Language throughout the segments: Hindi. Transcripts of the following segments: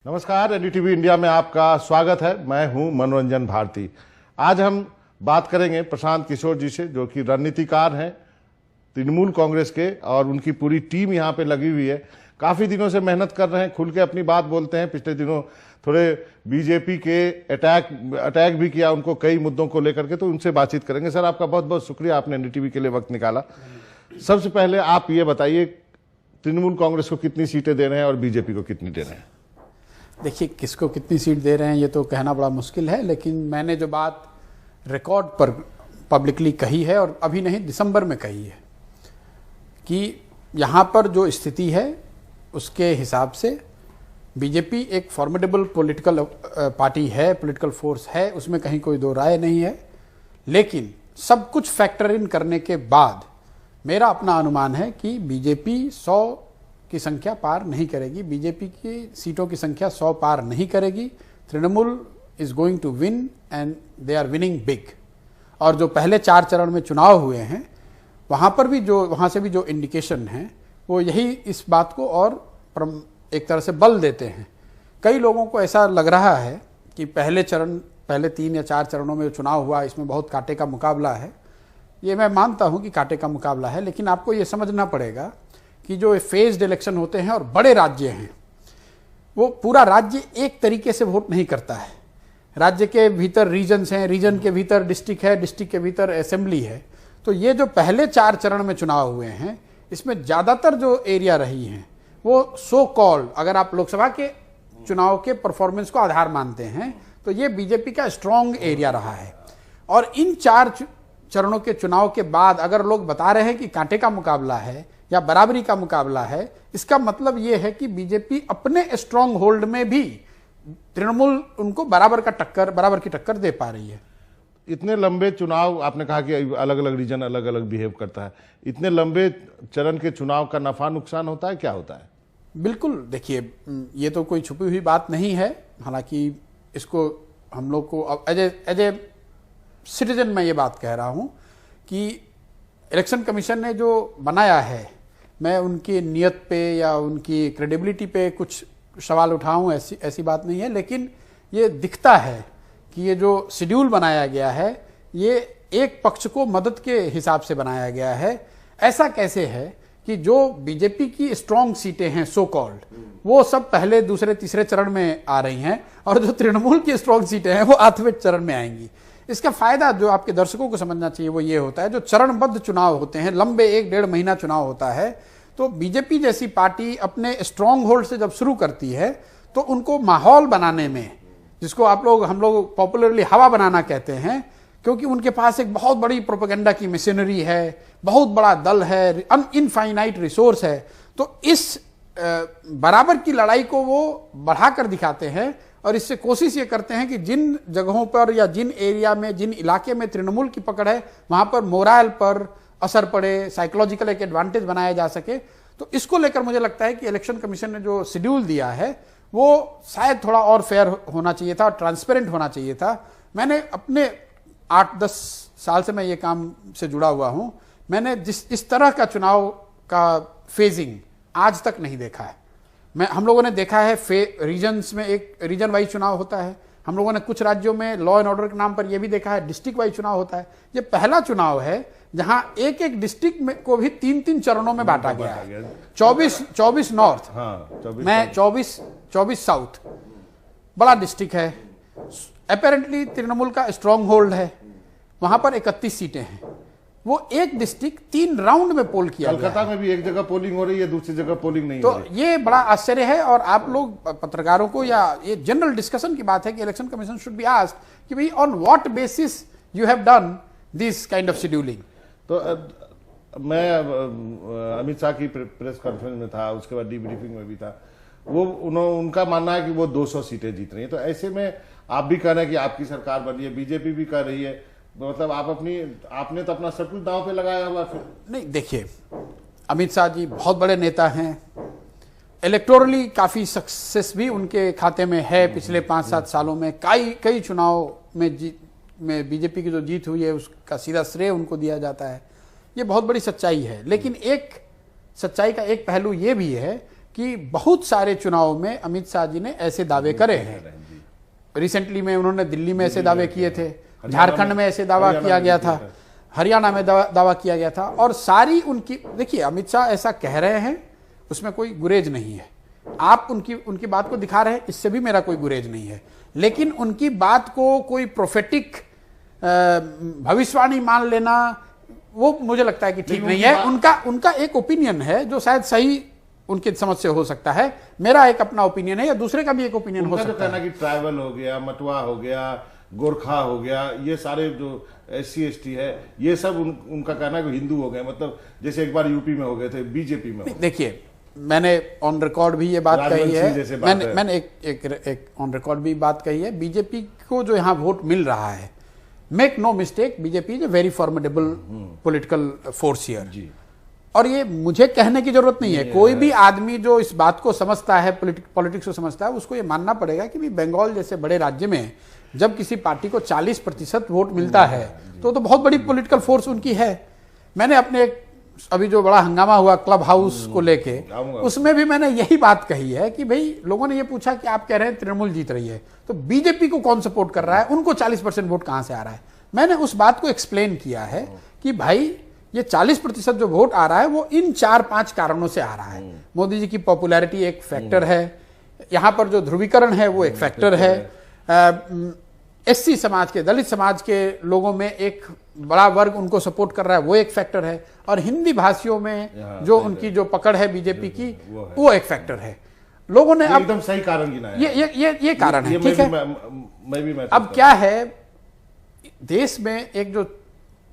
नमस्कार, एनडीटीवी इंडिया में आपका स्वागत है। मैं हूं मनोरंजन भारती। आज हम बात करेंगे प्रशांत किशोर जी से, जो कि रणनीतिकार हैं तृणमूल कांग्रेस के, और उनकी पूरी टीम यहां पे लगी हुई है। काफी दिनों से मेहनत कर रहे हैं, खुल के अपनी बात बोलते हैं। पिछले दिनों थोड़े बीजेपी के अटैक भी किया उनको कई मुद्दों को लेकर के, तो उनसे बातचीत करेंगे। सर, आपका बहुत बहुत शुक्रिया, आपने एनडीटीवी के लिए वक्त निकाला। सबसे पहले आप ये बताइए, तृणमूल कांग्रेस को कितनी सीटें दे रहे हैं और बीजेपी को कितनी दे रहे हैं? देखिए, किसको कितनी सीट दे रहे हैं ये तो कहना बड़ा मुश्किल है, लेकिन मैंने जो बात रिकॉर्ड पर पब्लिकली कही है, और अभी नहीं दिसंबर में कही है, कि यहाँ पर जो स्थिति है उसके हिसाब से बीजेपी एक फॉर्मिडेबल पॉलिटिकल पार्टी है, पॉलिटिकल फोर्स है, उसमें कहीं कोई दो राय नहीं है। लेकिन सब कुछ फैक्टर इन करने के बाद मेरा अपना अनुमान है कि बीजेपी 100 की संख्या पार नहीं करेगी। बीजेपी की सीटों की संख्या 100 पार नहीं करेगी। Trinamool is going to win and they are winning big. और जो पहले 4 चरण में चुनाव हुए हैं, वहां से भी जो इंडिकेशन है वो यही इस बात को और एक तरह से बल देते हैं। कई लोगों को ऐसा लग रहा है कि पहले 3 या 4 चरणों में जो चुनाव हुआ, इसमें बहुत कांटे का मुकाबला है। ये मैं मानता हूं कि कांटे का मुकाबला है, लेकिन आपको ये समझना पड़ेगा कि जो फेज्ड इलेक्शन होते हैं और बड़े राज्य हैं, वो पूरा राज्य एक तरीके से वोट नहीं करता है। राज्य के भीतर रीजन्स हैं, रीजन के भीतर डिस्ट्रिक्ट है, डिस्ट्रिक्ट के भीतर असेंबली है। तो ये जो पहले 4 चरण में चुनाव हुए हैं, इसमें ज्यादातर जो एरिया रही हैं वो सो कॉल्ड, अगर आप लोकसभा के चुनाव के परफॉर्मेंस को आधार मानते हैं, तो ये बीजेपी का स्ट्रॉन्ग एरिया रहा है। और इन 4 चरणों के चुनाव के बाद अगर लोग बता रहे हैं कि कांटे का मुकाबला है या बराबरी का मुकाबला है, इसका मतलब यह है कि बीजेपी अपने स्ट्रॉन्ग होल्ड में भी तृणमूल उनको बराबर की टक्कर दे पा रही है। इतने लंबे चुनाव, आपने कहा कि अलग अलग रीजन अलग अलग बिहेव करता है, इतने लंबे चरण के चुनाव का नफा नुकसान होता है, क्या होता है? बिल्कुल, देखिए, ये तो कोई छुपी हुई बात नहीं है। हालांकि इसको हम लोग को एज ए सिटीजन मैं ये बात कह रहा हूं कि इलेक्शन कमीशन ने जो बनाया है, मैं उनकी नियत पे या उनकी क्रेडिबिलिटी पे कुछ सवाल उठाऊं, ऐसी बात नहीं है। लेकिन ये दिखता है कि ये जो शेड्यूल बनाया गया है, ये एक पक्ष को मदद के हिसाब से बनाया गया है। ऐसा कैसे है कि जो बीजेपी की स्ट्रॉन्ग सीटें हैं सो कॉल्ड, वो सब पहले, दूसरे, तीसरे चरण में आ रही हैं, और जो तृणमूल की स्ट्रॉन्ग सीटें हैं वो 8वें चरण में आएंगी। इसका फायदा जो आपके दर्शकों को समझना चाहिए वो ये होता है, जो चरणबद्ध चुनाव होते हैं, लंबे 1-1.5 महीना चुनाव होता है, तो बीजेपी जैसी पार्टी अपने स्ट्रॉन्ग होल्ड से जब शुरू करती है, तो उनको माहौल बनाने में, जिसको हम लोग पॉपुलरली हवा बनाना कहते हैं, क्योंकि उनके पास एक बहुत बड़ी प्रोपेगेंडा की मशीनरी है, बहुत बड़ा दल है, इनफाइनाइट रिसोर्स है, तो इस बराबर की लड़ाई को वो बढ़ाकर दिखाते हैं। और इससे कोशिश ये करते हैं कि जिन जगहों पर या जिन एरिया में, जिन इलाके में तृणमूल की पकड़ है, वहां पर मोरल पर असर पड़े, साइकोलॉजिकल एक एडवांटेज बनाया जा सके। तो इसको लेकर मुझे लगता है कि इलेक्शन कमीशन ने जो शेड्यूल दिया है वो शायद थोड़ा और फेयर होना चाहिए था, ट्रांसपेरेंट होना चाहिए था। मैंने अपने 8-10 साल से मैं ये काम से जुड़ा हुआ हूं, मैंने इस तरह का चुनाव का फेजिंग आज तक नहीं देखा है। हम लोगों ने देखा है रीजन्स में एक रीजन वाइज चुनाव होता है। हम लोगों ने कुछ राज्यों में लॉ एंड ऑर्डर के नाम पर यह भी देखा है डिस्ट्रिक्ट वाइज चुनाव होता है। ये पहला चुनाव है जहां एक डिस्ट्रिक्ट में को भी 3-3 चरणों में बांटा गया है। 24 नॉर्थ, मैं 24 साउथ, बड़ा डिस्ट्रिक्ट है। अपेरेंटली तृणमूल का स्ट्रॉन्ग होल्ड है, वहां पर 31 सीटें हैं। वो एक डिस्ट्रिक्ट 3 राउंड में पोल किया गया है। कलकत्ता में भी एक जगह पोलिंग हो रही है, दूसरी जगह पोलिंग नहीं तो हो रही। ये बड़ा आश्चर्य है। और आप लोग पत्रकारों को, या ये जनरल डिस्कशन की बात है कि election commission should be asked कि भाई on what basis you have done this kind of scheduling. तो मैं अमित शाह की प्रेस कॉन्फ्रेंस में था, उसके बाद डीब्रीफिंग में भी था। उनका मानना है कि वो 200 सीटें जीत रही है। तो ऐसे में आप भी कह रहे हैं कि आपकी सरकार बनी है, बीजेपी भी कर रही है, मतलब आपने तो अपना सब कुछ दांव पे लगाया हुआ। फिर नहीं, देखिए, अमित शाह जी बहुत बड़े नेता हैं, इलेक्टोरली काफी सक्सेस भी उनके खाते में है। पिछले 5-7 सालों में कई चुनाव में बीजेपी की जो जीत हुई है उसका सीधा श्रेय उनको दिया जाता है। ये बहुत बड़ी सच्चाई है। लेकिन एक सच्चाई का एक पहलू ये भी है कि बहुत सारे चुनाव में अमित शाह जी ने ऐसे दावे करे हैं। रिसेंटली में उन्होंने दिल्ली में ऐसे दावे किए थे, झारखंड में ऐसे दावा किया गया था, हरियाणा में दावा किया गया था। और सारी उनकी, देखिए अमित शाह ऐसा कह रहे हैं, उसमें कोई गुरेज नहीं है। आप उनकी बात को दिखा रहे हैं, इससे भी मेरा कोई गुरेज नहीं है। लेकिन उनकी बात को कोई प्रोफेटिक भविष्यवाणी मान लेना, वो मुझे लगता है कि ठीक नहीं है। उनका एक ओपिनियन है जो शायद सही उनकी समझ से हो सकता है, मेरा एक अपना ओपिनियन है या दूसरे का भी एक ओपिनियन हो सकता है। कि ट्राइबल हो गया, मतवा हो गया, गोरखा हो गया, ये सारे जो SC ST है, ये सब उनका कहना है कि हिंदू हो गए, मतलब जैसे एक बार यूपी में हो गए थे, बीजेपी में। देखिए मैंने ऑन रिकॉर्ड भी ये बात कही है, मैंने एक ऑन रिकॉर्ड भी बात कही है, बीजेपी को जो यहाँ वोट मिल रहा है, make no mistake, BJP is a very formidable political force here. और ये मुझे कहने की जरूरत नहीं है, कोई भी आदमी जो इस बात को समझता है, पॉलिटिक्स को समझता है, उसको ये मानना पड़ेगा कि बंगाल जैसे बड़े राज्य में जब किसी पार्टी को 40% वोट मिलता है तो बहुत बड़ी पॉलिटिकल फोर्स उनकी है। मैंने अपने अभी जो बड़ा हंगामा हुआ क्लब हाउस को लेके, उसमें भी मैंने यही बात कही है कि भाई लोगों ने ये पूछा कि आप कह रहे हैं तृणमूल जीत रही है, तो बीजेपी को कौन सपोर्ट कर रहा है, उनको 40% वोट कहां से आ रहा है। मैंने उस बात को एक्सप्लेन किया है कि भाई ये 40% जो वोट आ रहा है वो इन 4-5 कारणों से आ रहा है। मोदी जी की पॉपुलैरिटी एक फैक्टर है, यहां पर जो ध्रुवीकरण है वो एक फैक्टर है, SC समाज के, दलित समाज के लोगों में एक बड़ा वर्ग उनको सपोर्ट कर रहा है, वो एक फैक्टर है, और हिंदी भाषियों में जो उनकी जो पकड़ है बीजेपी की, वो एक फैक्टर है। लोगों ने एकदम सही कारण गिनाया, ये कारण है, ठीक है। मैं भी अब क्या है, देश में एक जो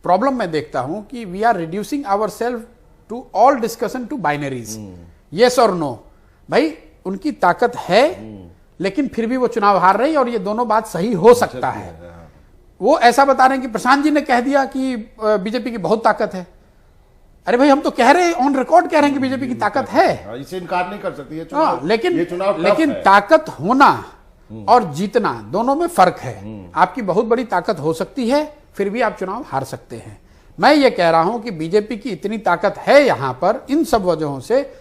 प्रॉब्लम मैं देखता हूं कि we are reducing ourself to all discussion to binaries, yes और नो। भाई उनकी ताकत है, लेकिन फिर भी वो चुनाव हार रही है, और ये दोनों बात सही हो सकता है। वो ऐसा बता रहे हैं कि प्रशांत जी ने कह दिया कि बीजेपी की बहुत ताकत है। अरे भाई हम तो कह रहे हैं, ऑन रिकॉर्ड कह रहे हैं कि बीजेपी की ताकत है, इसे इनकार नहीं कर सकती है। लेकिन ताकत होना और जीतना दोनों में फर्क है। आपकी बहुत बड़ी ताकत हो सकती है, फिर भी आप चुनाव हार सकते हैं। मैं ये कह रहा हूं कि बीजेपी की इतनी ताकत है यहां पर इन सब वजहों से,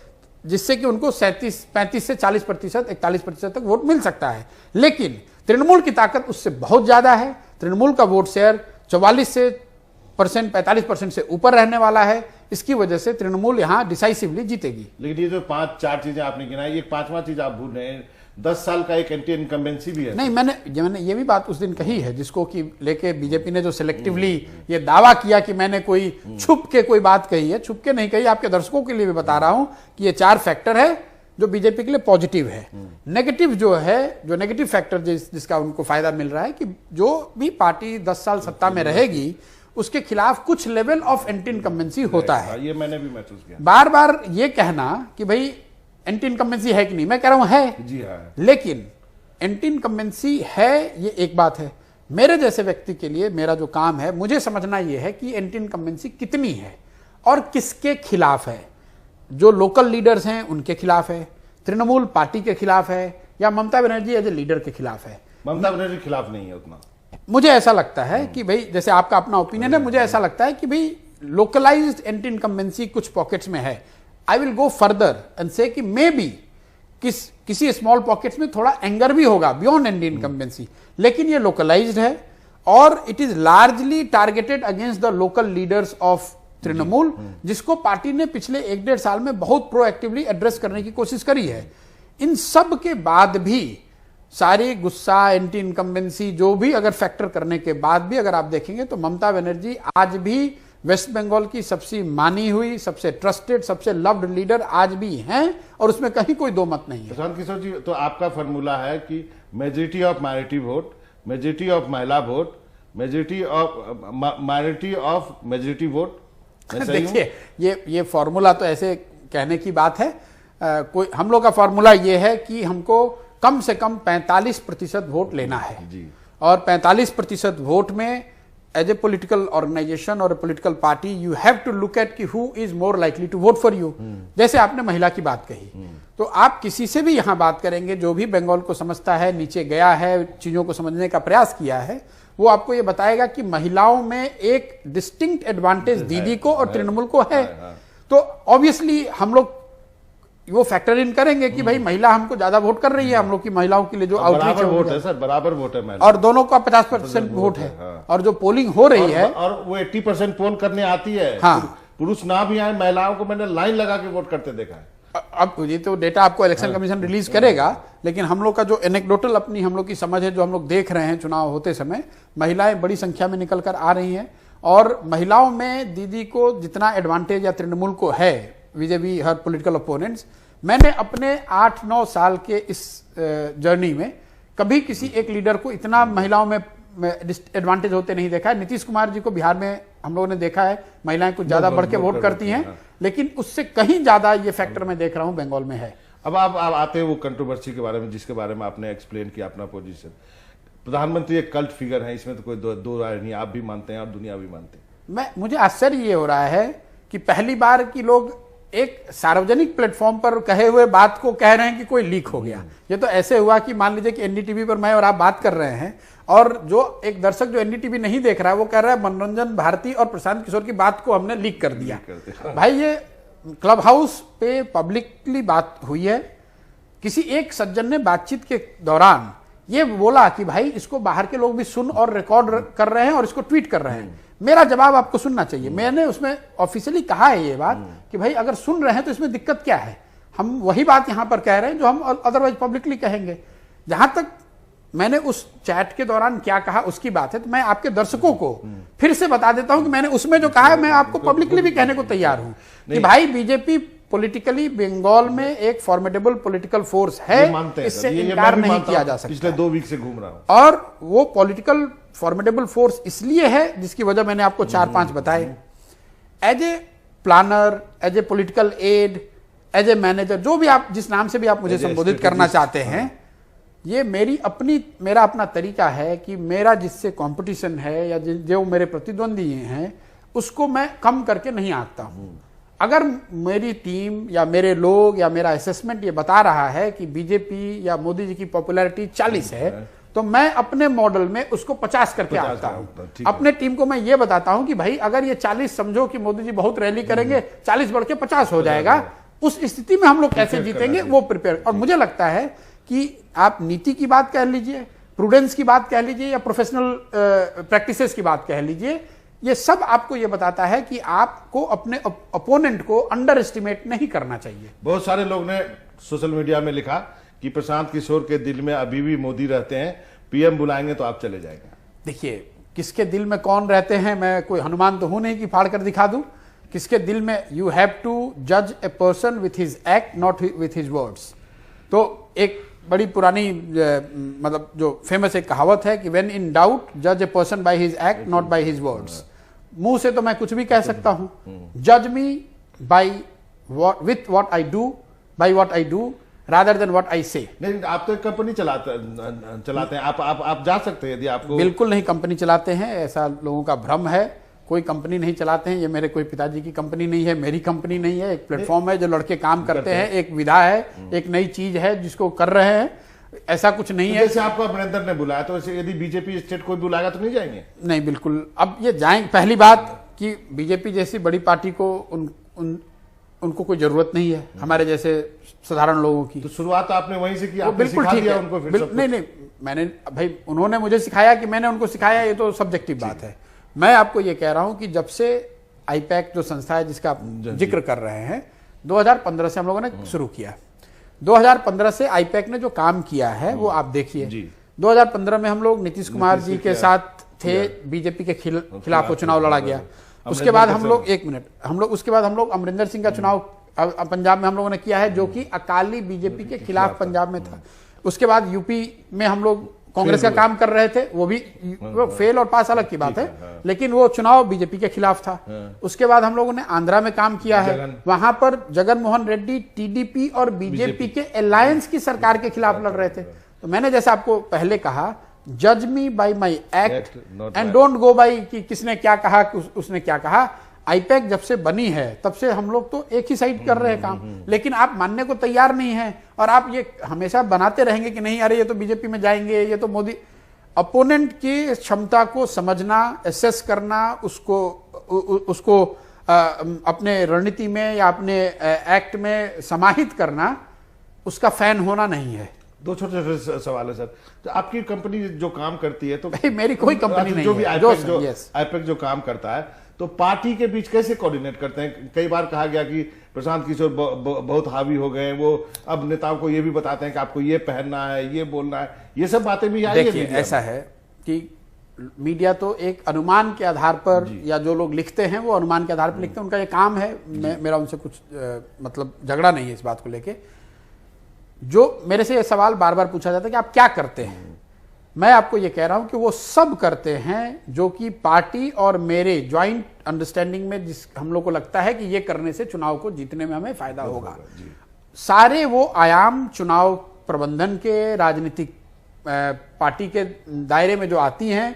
जिससे कि उनको 35 से 40%, 41% तक वोट मिल सकता है। लेकिन तृणमूल की ताकत उससे बहुत ज्यादा है। तृणमूल का वोट शेयर 45% से ऊपर रहने वाला है। इसकी वजह से तृणमूल यहां डिसाइसिवली जीतेगी। लेकिन ये जो 5-4 चीजें आपने गिनाई, एक 5वां चीज आप भूल रहे हैं, 10 साल का एक एंटी इनकम्बेंसी भी है। नहीं, मैंने ये भी बात उस दिन कही है, जिसको कि लेके बीजेपी ने जो सिलेक्टिवली ये दावा किया कि मैंने कोई छुप के कोई बात कही है, छुप के नहीं कही। आपके दर्शकों के लिए भी बता रहा हूं कि ये 4 फैक्टर है जो बीजेपी के लिए पॉजिटिव है। नेगेटिव जो है, जो नेगेटिव फैक्टर जिसका उनको फायदा मिल रहा है कि जो भी पार्टी 10 साल सत्ता में रहेगी उसके खिलाफ कुछ लेवल ऑफ एंटी इनकम्बेंसी होता है। ये मैंने भी महसूस किया। बार बार ये कहना कि भाई एंटी इनकम्बेंसी है कि नहीं, मैं कह रहा हूं है जी हाँ, लेकिन एंटी इनकम्बेंसी है ये एक बात है। मेरे जैसे व्यक्ति के लिए मेरा जो काम है, मुझे समझना यह है कि एंटी इनकम्बेंसी कितनी है और किसके खिलाफ है। जो लोकल लीडर्स हैं उनके खिलाफ है, तृणमूल पार्टी के खिलाफ है, या Mamata Banerjee as a leader के खिलाफ है। ममता बनर्जी के खिलाफ नहीं है उतना। मुझे ऐसा लगता है कि भाई, जैसे आपका अपना ओपिनियन है, मुझे ऐसा लगता है कि भाई लोकलाइज्ड एंटी इनकम्बेंसी कुछ पॉकेट्स में है। I will go further and से कि मे बी किसी स्मॉल पॉकेट्स में थोड़ा एंगर भी होगा बियॉन्ड एंटी इनकम्बेंसी, लेकिन ये लोकलाइज्ड है और it is largely targeted against the local leaders of Trinamool, जिसको पार्टी ने पिछले 1-1.5 साल में बहुत प्रोएक्टिवली एड्रेस करने की कोशिश करी है। इन सब के बाद भी सारी गुस्सा, एंटी इनकम्बेंसी, जो भी अगर फैक्टर करने के बाद भी अगर आप देखेंगे तो ममता बनर्जी आज भी वेस्ट बंगाल की सबसे मानी हुई, सबसे ट्रस्टेड, सबसे लव्ड लीडर आज भी हैं, और उसमें कहीं कोई दो मत नहीं है। प्रशांत किशोर जी, तो आपका फॉर्मूला है कि majority of minority vote, majority of महिला vote, majority of majority vote. देखिए, ये फॉर्मूला तो ऐसे कहने की बात है। कोई हम लोग का फॉर्मूला ये है कि हमको कम से कम 45% वोट लेना है जी। और 45% वोट में एज ए पॉलिटिकल ऑर्गेनाइजेशन और political party you have to look at कि who is more likely to vote for you. जैसे आपने महिला की बात कही, तो आप किसी से भी यहां बात करेंगे जो भी बंगाल को समझता है, नीचे गया है, चीजों को समझने का प्रयास किया है, वो आपको ये बताएगा कि महिलाओं में एक डिस्टिंक्ट एडवांटेज दीदी को और तृणमूल को है। तो ऑब्वियसली हम लोग वो फैक्टर इन करेंगे कि भाई महिला हमको ज्यादा वोट कर रही है, हम लोग की महिलाओं के लिए जो आउटरीच बराबर वोट है सर, बराबर वोट है महिला। और दोनों का 50% वोट है। हाँ। और जो पोलिंग हो रही है और वो 80% पोल करने आती है। हाँ। पुरुष ना भी आए, महिलाओं को मैंने लाइन लगा के वोट करते देखा है। अब ये तो डेटा आपको इलेक्शन कमीशन रिलीज करेगा, लेकिन हम लोग का जो एनेक्डोटल अपनी हम लोग की समझ है, जो हम लोग देख रहे हैं चुनाव होते समय, महिलाएं बड़ी संख्या में निकल कर आ रही हैं। और महिलाओं में दीदी को जितना एडवांटेज या तृणमूल को है vis-a-vis हर पॉलिटिकल ओपोनेंट्स, मैंने अपने 8-9 साल के इस जर्नी में कभी किसी एक लीडर को इतना महिलाओं में एडवांटेज होते नहीं देखा है। नीतीश कुमार जी को बिहार में हम लोगों ने देखा है, महिलाएं कुछ ज्यादा बढ़ के वोट करती हैं, लेकिन उससे कहीं ज्यादा ये फैक्टर मैं देख रहा हूं बंगाल में है। अब आप आते हैं वो कंट्रोवर्सी के बारे में, जिसके बारे में आपने एक्सप्लेन किया अपना पोजीशन। प्रधानमंत्री एक कल्ट फिगर है, इसमें तो कोई दो राय नहीं, आप भी मानते हैं और दुनिया भी मानते हैं। मुझे आश्चर्य ये हो रहा है कि पहली बार की लोग एक सार्वजनिक प्लेटफॉर्म पर कहे हुए बात को कह रहे हैं कि कोई लीक हो गया। ये तो ऐसे हुआ कि मान लीजिए कि एनडीटीवी पर मैं और आप बात कर रहे हैं, और जो एक दर्शक जो एनडीटीवी नहीं देख रहा है वो कह रहा है मनोरंजन भारती और प्रशांत किशोर की बात को हमने लीक कर दिया। भाई ये क्लब हाउस पे पब्लिकली बात हुई है। किसी एक सज्जन ने बातचीत के दौरान ये बोला कि भाई इसको बाहर के लोग भी सुन और रिकॉर्ड कर रहे हैं और इसको ट्वीट कर रहे हैं। मेरा जवाब आपको सुनना चाहिए। मैंने उसमें ऑफिशियली कहा है ये बात कि भाई अगर सुन रहे हैं तो इसमें दिक्कत क्या है। हम वही बात यहां पर कह रहे हैं जो हम अदरवाइज पब्लिकली कहेंगे। जहां तक मैंने उस चैट के दौरान क्या कहा उसकी बात है, तो मैं आपके दर्शकों को फिर से बता देता हूं कि मैंने उसमें जो कहा है मैं आपको पब्लिकली भी कहने को तैयार हूं कि भाई बीजेपी पॉलिटिकली बंगाल में एक फॉर्मेडेबल पॉलिटिकल फोर्स है, इससे इनकार नहीं किया जा सकता। पिछले 2 वीक से घूम रहा हूं। और वो पॉलिटिकल फॉर्मेडेबल फोर्स इसलिए है जिसकी वजह मैंने आपको 4-5 बताए। As a planner, as a political aide, as a manager, जो भी आप जिस नाम से भी आप मुझे संबोधित करना चाहते हैं, ये मेरा अपना तरीका है कि मेरा जिससे कंपटीशन है या जो मेरे प्रतिद्वंदी हैं उसको मैं कम करके नहीं आंकता हूं। अगर मेरी टीम या मेरे लोग या मेरा असेसमेंट ये बता रहा है कि बीजेपी या मोदी जी की पॉपुलैरिटी 40 है, तो मैं अपने मॉडल में उसको 50 करके आता हूं। अपने टीम को मैं ये बताता हूं कि भाई अगर ये 40 समझो कि मोदी जी बहुत रैली करेंगे, 40 बढ़ के 50 हो जाएगा, उस स्थिति में हम लोग कैसे जीतेंगे वो प्रिपेयर। और मुझे लगता है कि आप नीति की बात कह लीजिए, प्रूडेंस की बात कह लीजिए या प्रोफेशनल प्रैक्टिसेस की बात कह लीजिए, ये सब आपको ये बताता है कि आपको अपने अपोनेंट को अंडर एस्टिमेट नहीं करना चाहिए। बहुत सारे लोग ने सोशल मीडिया में लिखा कि प्रशांत किशोर के दिल में अभी भी मोदी रहते हैं, पीएम बुलाएंगे तो आप चले जाएंगे। देखिए, किसके दिल में कौन रहते हैं, मैं कोई हनुमान तो हूं नहीं कि फाड़ कर दिखा दूं। किसके दिल में, यू हैव टू जज a person with his act not with his words. तो एक बड़ी पुरानी मतलब जो फेमस एक कहावत है कि व्हेन इन डाउट जज a person by his act not by his words. मुंह से तो मैं कुछ भी कह सकता हूं, जज me by with what I do, by what I do rather than what I say. नहीं, आप तो एक कंपनी चलाते हैं, आप जा सकते हैं यदि आपको। बिल्कुल नहीं कंपनी चलाते हैं, ऐसा लोगों का भ्रम है। कोई कंपनी नहीं चलाते हैं, ये मेरे कोई पिताजी की कंपनी नहीं है, मेरी कंपनी नहीं है। एक प्लेटफॉर्म है जो लड़के काम करते हैं, एक विधा है, एक नई चीज है जिसको कर रहे हैं, ऐसा कुछ नहीं है। जैसे आपको अमरिंदर ने बुलाया, तो ऐसे यदि बीजेपी स्टेट कोई बुलाएगा तो नहीं जाएंगे? नहीं, बिल्कुल। अब ये जाएंगे, पहली बात कि बीजेपी जैसी बड़ी पार्टी को उनको कोई जरूरत नहीं है हमारे जैसे साधारण लोगों की। तो शुरुआत आपने वहीं से की, आपने बिल्कुल सिखा ठीक दिया है उनको फिर सब नहीं, मैंने भाई उन्होंने मुझे सिखाया कि मैंने उनको सिखाया, ये तो सब्जेक्टिव बात है। मैं आपको ये कह रहा हूं कि जब से आईपैक जो संस्था है जिसका आप जिक्र कर रहे हैं, 2015 से हम लोगों ने शुरू किया। 2015 से आईपैक ने जो काम किया है वो आप देखिए। 2015 में हम लोग नीतीश कुमार जी के साथ थे, बीजेपी के खिलाफ वो चुनाव लड़ा गया। उसके बाद हम लोग उसके बाद हम लोग अमरिंदर सिंह का चुनाव पंजाब में हम लोगों ने किया है, जो कि अकाली बीजेपी के खिलाफ पंजाब में था। उसके बाद यूपी में हम लोग कांग्रेस का काम कर रहे थे, वो भी फेल और पास अलग की बात है, लेकिन वो चुनाव बीजेपी के खिलाफ था। उसके बाद हम लोगों ने आंध्रा में काम किया है, वहां पर जगन मोहन रेड्डी टीडीपी और बीजेपी के अलायंस की सरकार के खिलाफ लड़ रहे थे। तो मैंने जैसा आपको पहले कहा, जज me by my act and don't go by कि किसने क्या कहा, उसने क्या कहा। आईपैक जब से बनी है तब से हम लोग तो एक ही साइड कर रहे हैं काम, लेकिन आप मानने को तैयार नहीं हैं और आप ये हमेशा बनाते रहेंगे कि नहीं, अरे ये तो बीजेपी में जाएंगे, ये तो मोदी। अपोनेंट की क्षमता को समझना, एसेस करना, उसको अपने रणनीति में या अपने एक्ट में समाहित करना उसका फैन होना नहीं है। दो छोटे छोटे सवाल है सर। तो आपकी कंपनी जो काम करती है तो भाई मेरी कोई कंपनी नहीं जो भी है। आईपैक जो काम करता है तो पार्टी के बीच कैसे कोऑर्डिनेट करते हैं? कई बार कहा गया कि प्रशांत किशोर बहुत हावी हो गए, वो अब नेताओं को ये भी बताते हैं कि आपको ये पहनना है, ये बोलना है, ये सब बातें भी आई है। देखिए ऐसा है कि मीडिया तो एक अनुमान के आधार पर या जो लोग लिखते हैं वो अनुमान के आधार पर लिखते हैं, उनका ये काम है। मेरा उनसे कुछ मतलब झगड़ा नहीं है इस बात को लेके। जो मेरे से ये सवाल बार बार पूछा जाता है कि आप क्या करते हैं, मैं आपको ये कह रहा हूं कि वो सब करते हैं जो कि पार्टी और मेरे ज्वाइंट अंडरस्टैंडिंग में जिस हम लोग को लगता है कि ये करने से चुनाव को जीतने में हमें फायदा होगा। सारे वो आयाम चुनाव प्रबंधन के, राजनीतिक पार्टी के दायरे में जो आती हैं,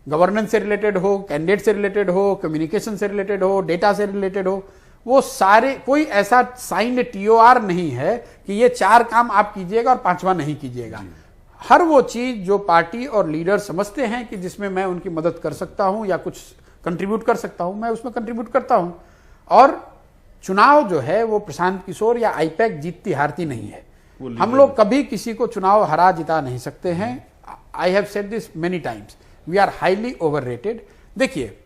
गवर्नेंस से रिलेटेड हो, कैंडिडेट से रिलेटेड हो, कम्युनिकेशन से रिलेटेड हो, डेटा से रिलेटेड हो, वो सारे, कोई ऐसा साइंड टीओआर नहीं है कि ये 4 काम आप कीजिएगा और 5वां नहीं कीजिएगा। हर वो चीज जो पार्टी और लीडर समझते हैं कि जिसमें मैं उनकी मदद कर सकता हूं या कुछ कंट्रीब्यूट कर सकता हूं, मैं उसमें कंट्रीब्यूट करता हूं। और चुनाव जो है वो प्रशांत किशोर या आईपैक जीतती हारती नहीं है। हम लोग कभी किसी को चुनाव हरा जिता नहीं सकते हैं। I have said this many times, we are highly overrated. देखिए,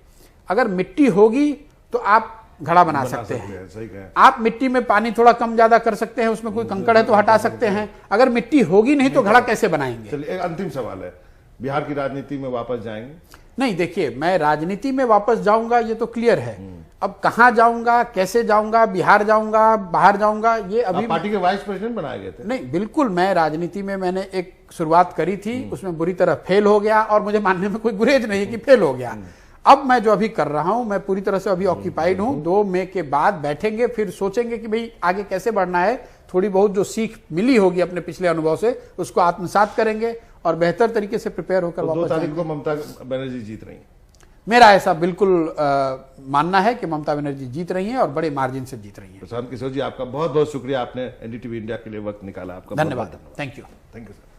अगर मिट्टी होगी तो आप घड़ा बना सकते हैं, सही कहा। आप मिट्टी में पानी थोड़ा कम ज्यादा कर सकते हैं, उसमें कोई कंकड़ है तो हटा सकते हैं। अगर मिट्टी होगी नहीं तो घड़ा कैसे बनाएंगे? चलिए, एक अंतिम सवाल है, बिहार की राजनीति में वापस जाएंगे? नहीं, देखिए, मैं राजनीति में वापस जाऊंगा ये तो क्लियर है। अब कहां जाऊंगा, कैसे जाऊंगा, बिहार जाऊंगा, बाहर जाऊंगा, ये अभी पार्टी के वाइस प्रेसिडेंट बनाए गए थे। नहीं, बिल्कुल, मैं राजनीति में मैंने एक शुरुआत करी थी, उसमें बुरी तरह फेल हो गया और मुझे मानने में कोई गुरेज नहीं कि फेल हो गया। अब मैं जो अभी कर रहा हूं, मैं पूरी तरह से अभी ऑक्यूपाइड हूं। 2 मई के बाद बैठेंगे, फिर सोचेंगे कि भाई आगे कैसे बढ़ना है। थोड़ी बहुत जो सीख मिली होगी अपने पिछले अनुभव से, उसको आत्मसात करेंगे और बेहतर तरीके से प्रिपेयर होकर वापस 2 तारीख को ममता बनर्जी जीत रही हैं? मेरा ऐसा बिल्कुल मानना है कि ममता बनर्जी जीत रही हैं और बड़े मार्जिन से जीत रही हैं। प्रशांत किशोर जी, आपका बहुत बहुत शुक्रिया, आपने एनडीटीवी इंडिया के लिए वक्त निकाला। आपका धन्यवाद। Thank you. Thank you sir.